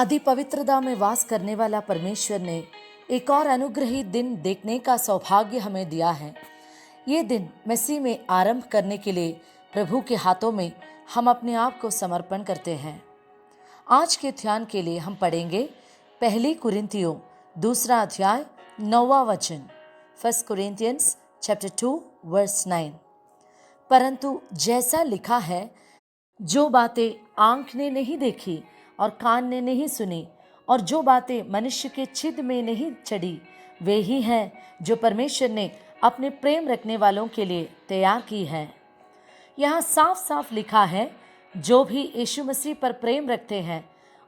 अति पवित्रता में वास करने वाला परमेश्वर ने एक और अनुग्रही दिन देखने का सौभाग्य हमें दिया है। ये दिन मसीह में आरंभ करने के लिए प्रभु के हाथों में हम अपने आप को समर्पण करते हैं। आज के ध्यान के लिए हम पढ़ेंगे पहली कुरिन्थियों 2 अध्याय 9वां वचन, 1 Corinthians chapter 2 verse 9। परंतु जैसा लिखा है, जो बातें आंख ने नहीं देखी और कान ने नहीं सुनी और जो बातें मनुष्य के चित्त में नहीं चढ़ी, वे ही हैं जो परमेश्वर ने अपने प्रेम रखने वालों के लिए तैयार की है। यहाँ साफ साफ लिखा है, जो भी यीशु मसीह पर प्रेम रखते हैं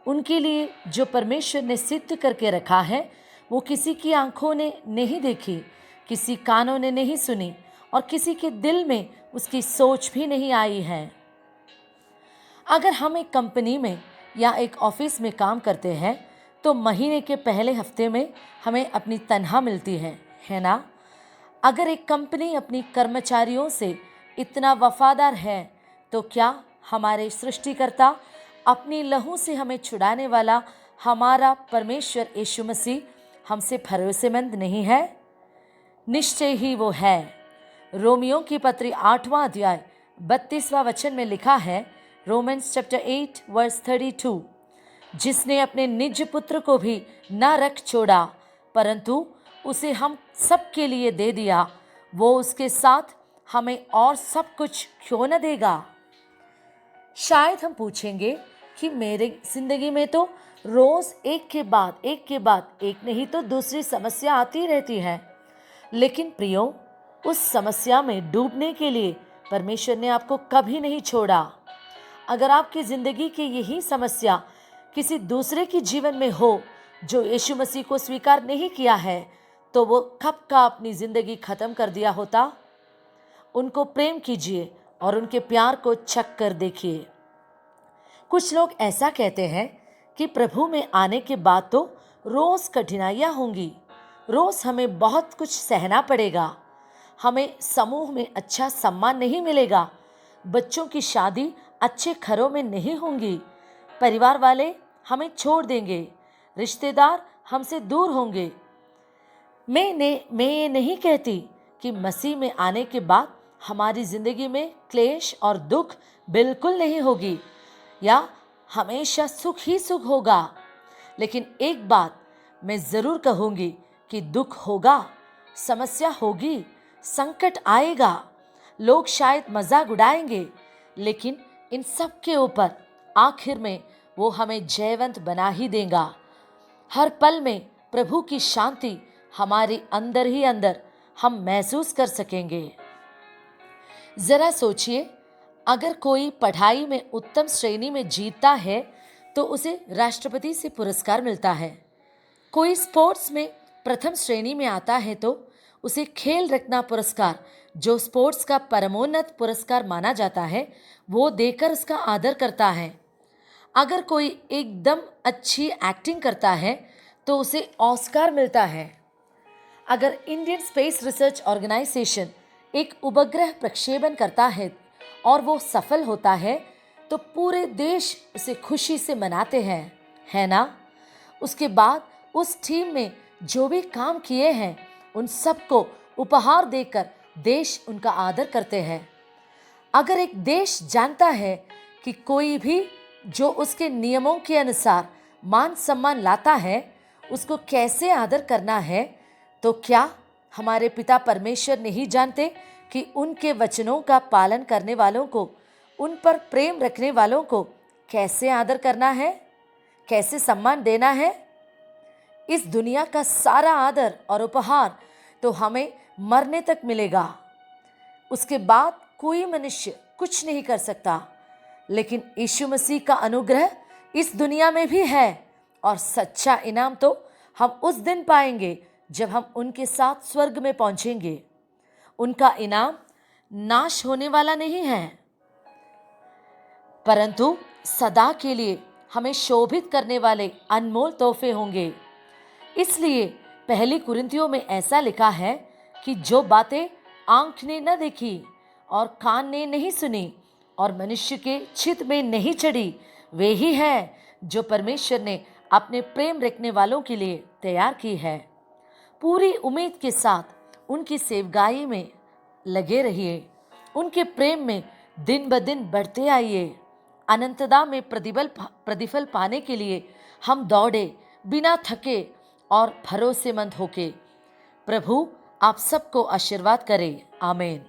उनके लिए जो परमेश्वर ने सिद्ध करके रखा है, वो किसी की आंखों ने नहीं देखी, किसी कानों ने नहीं सुनी और किसी के दिल में उसकी सोच भी नहीं आई है। अगर हम एक कंपनी में या एक ऑफिस में काम करते हैं तो महीने के पहले हफ्ते में हमें अपनी तनख्वाह मिलती है ना। अगर एक कंपनी अपनी कर्मचारियों से इतना वफादार है तो क्या हमारे सृष्टिकर्ता, अपनी लहू से हमें छुड़ाने वाला हमारा परमेश्वर यीशु मसीह हमसे भरोसेमंद नहीं है? निश्चय ही वो है। रोमियों की पत्री 8वां अध्याय 32वां वचन में लिखा है, रोमन्स चैप्टर 8 वर्स 32, जिसने अपने निज पुत्र को भी न रख छोड़ा परंतु उसे हम सब के लिए दे दिया, वो उसके साथ हमें और सब कुछ क्यों न देगा। शायद हम पूछेंगे कि मेरे जिंदगी में तो रोज एक के बाद एक नहीं तो दूसरी समस्या आती रहती है, लेकिन प्रियो, उस समस्या में डूबने के लिए परमेश्वर ने आपको कभी नहीं छोड़ा। अगर आपकी जिंदगी की यही समस्या किसी दूसरे के जीवन में हो जो यीशु मसीह को स्वीकार नहीं किया है, तो वो कब का अपनी जिंदगी खत्म कर दिया होता। उनको प्रेम कीजिए और उनके प्यार को चख कर देखिए। कुछ लोग ऐसा कहते हैं कि प्रभु में आने के बाद तो रोज कठिनाइयाँ होंगी, रोज हमें बहुत कुछ सहना पड़ेगा, हमें समूह में अच्छा सम्मान नहीं मिलेगा, बच्चों की शादी अच्छे घरों में नहीं होंगी, परिवार वाले हमें छोड़ देंगे, रिश्तेदार हमसे दूर होंगे। मैं ये नहीं कहती कि मसीह में आने के बाद हमारी जिंदगी में क्लेश और दुख बिल्कुल नहीं होगी या हमेशा सुख ही सुख होगा, लेकिन एक बात मैं ज़रूर कहूँगी कि दुख होगा, समस्या होगी, संकट आएगा, लोग शायद मजाक उड़ाएंगे, लेकिन इन सब के ऊपर आखिर में वो हमें जयवंत बना ही देगा। हर पल में प्रभु की शांति हमारे अंदर ही अंदर हम महसूस कर सकेंगे। जरा सोचिए, अगर कोई पढ़ाई में उत्तम श्रेणी में जीतता है तो उसे राष्ट्रपति से पुरस्कार मिलता है। कोई स्पोर्ट्स में प्रथम श्रेणी में आता है तो उसे खेल रत्न पुरस्कार, जो स्पोर्ट्स का परमोन्नत पुरस्कार माना जाता है, वो देकर उसका आदर करता है। अगर कोई एकदम अच्छी एक्टिंग करता है तो उसे ऑस्कार मिलता है। अगर इंडियन स्पेस रिसर्च ऑर्गेनाइजेशन एक उपग्रह प्रक्षेपण करता है और वो सफल होता है तो पूरे देश उसे खुशी से मनाते हैं, है ना। उसके बाद उस टीम में जो भी काम किए हैं उन सबको उपहार देकर देश उनका आदर करते हैं। अगर एक देश जानता है कि कोई भी जो उसके नियमों के अनुसार मान सम्मान लाता है उसको कैसे आदर करना है, तो क्या हमारे पिता परमेश्वर नहीं जानते कि उनके वचनों का पालन करने वालों को, उन पर प्रेम रखने वालों को कैसे आदर करना है, कैसे सम्मान देना है। इस दुनिया का सारा आदर और उपहार तो हमें मरने तक मिलेगा, उसके बाद कोई मनुष्य कुछ नहीं कर सकता, लेकिन यीशु मसीह का अनुग्रह इस दुनिया में भी है और सच्चा इनाम तो हम उस दिन पाएंगे जब हम उनके साथ स्वर्ग में पहुंचेंगे। उनका इनाम नाश होने वाला नहीं है, परंतु सदा के लिए हमें शोभित करने वाले अनमोल तोहफे होंगे। इसलिए पहली कुरिन्थियों में ऐसा लिखा है कि जो बातें आंख ने न देखी और कान ने नहीं सुनी और मनुष्य के चित्त में नहीं चढ़ी, वे ही हैं जो परमेश्वर ने अपने प्रेम रखने वालों के लिए तैयार की है। पूरी उम्मीद के साथ उनकी सेवकाई में लगे रहिए, उनके प्रेम में दिन ब दिन बढ़ते आइए। अनंतता में प्रतिफल पाने के लिए हम दौड़े बिना थके और भरोसेमंद होके। प्रभु आप सबको आशीर्वाद करे। आमीन।